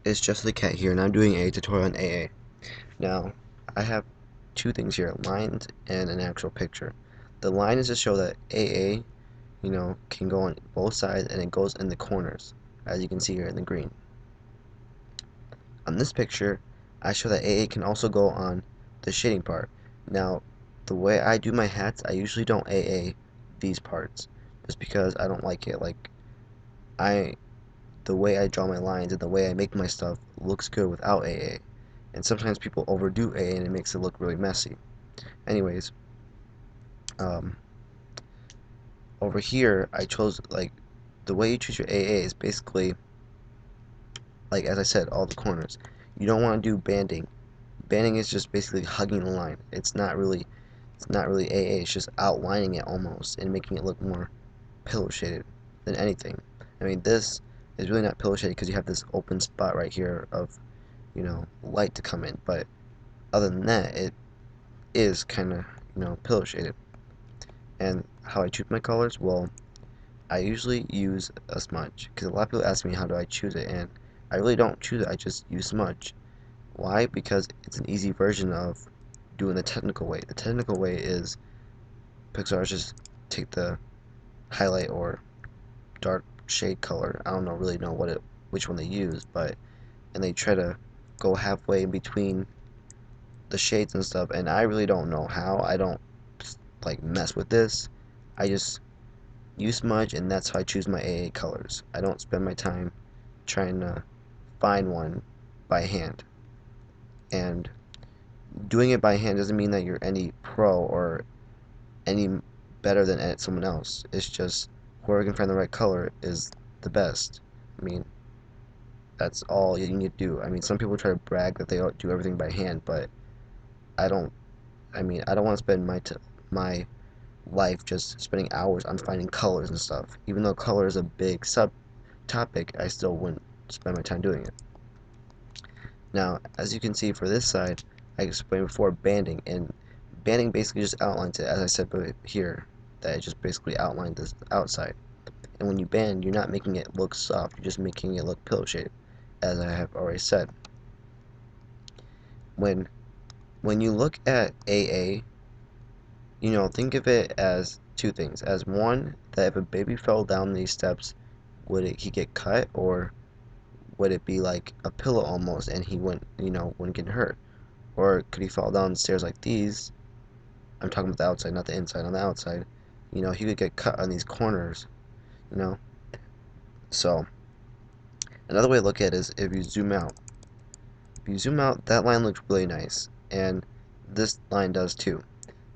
It's Just the Cat here, and I'm doing a tutorial on AA. Now, I have two things here, lines and an actual picture. The line is to show that AA, can go on both sides, and it goes in the corners, as you can see here in the green. On this picture, I show that AA can also go on the shading part. Now, the way I do my hats, I usually don't AA these parts, just because I don't like it. I the way I draw my lines and the way I make my stuff looks good without AA. And sometimes people overdo AA and it makes it look really messy. Anyways, um, over here I chose the way you choose your AA is basically as I said, all the corners. You don't want to do banding. Banding is just basically hugging the line. It's not really AA. It's just outlining it almost and making it look more pillow shaded than anything. I mean, this is really not pillow shaded because you have this open spot right here of light to come in, but other than that, it is kind of pillow shaded. And how I choose my colors, well, I usually use a smudge because a lot of people ask me how do I choose it, and I really don't choose it. I just use smudge. Why? Because it's an easy version of doing the technical way. The technical way is Pixar just take the highlight or dark shade color. I don't really know which one they use, and they try to go halfway in between the shades and stuff, and I really don't know how. I don't mess with this. I just use smudge, and that's how I choose my AA colors. I don't spend my time trying to find one by hand. And doing it by hand doesn't mean that you're any pro or any better than someone else. It's just whoever can find the right color is the best. I mean, that's all you need to do. I mean, some people try to brag that they do everything by hand, but I don't. I mean, I don't want to spend my life just spending hours on finding colors and stuff. Even though color is a big subtopic, I still wouldn't spend my time doing it. Now, as you can see for this side, I explained before banding, and banding basically just outlines it, as I said here, that it just basically outlines this outside. And when you band, you're not making it look soft, you're just making it look pillow shaped, as I have already said. When you look at AA, think of it as two things. As one, that if a baby fell down these steps, would he get cut, or would it be like a pillow almost, and he wouldn't get hurt? Or could he fall down the stairs like these? I'm talking about the outside, not the inside. On the outside, he could get cut on these corners, you know. So another way to look at it is if you zoom out. If you zoom out, that line looks really nice, and this line does too.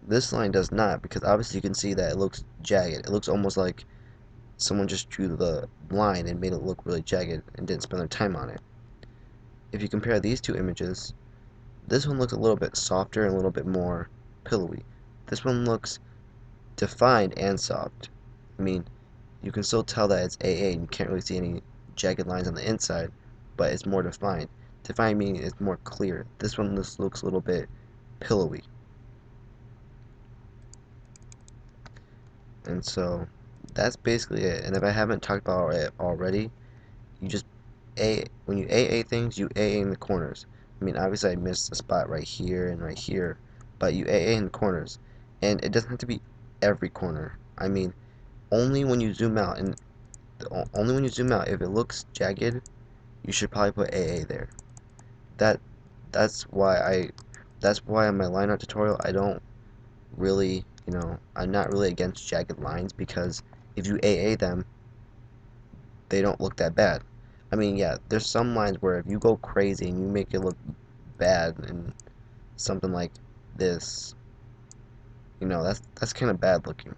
This line does not, because obviously you can see that it looks jagged. It looks almost like someone just drew the line and made it look really jagged and didn't spend their time on it. If you compare these two images, this one looks a little bit softer and a little bit more pillowy. This one looks defined and soft. I mean, you can still tell that it's AA and you can't really see any jagged lines on the inside, but it's more defined. Defined meaning it's more clear. This one just looks a little bit pillowy. And so that's basically it. And if I haven't talked about it already, you just when you AA things, you AA in the corners. I mean, obviously I missed a spot right here and right here, but you AA in the corners. And it doesn't have to be every corner. I mean, only when you zoom out, and only when you zoom out, if it looks jagged, you should probably put AA there. That that's why in my line art tutorial I don't really, I'm not really against jagged lines, because if you AA them, they don't look that bad. I mean, yeah, there's some lines where if you go crazy and you make it look bad and something like this, that's kind of bad looking.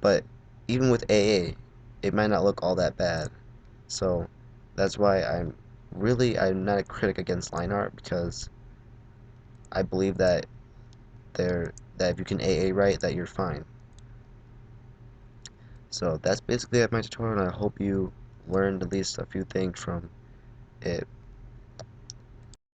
But even with AA, it might not look all that bad. So that's why I'm not a critic against line art, because I believe that if you can AA right, that you're fine. So that's basically it, my tutorial, and I hope you learned at least a few things from it.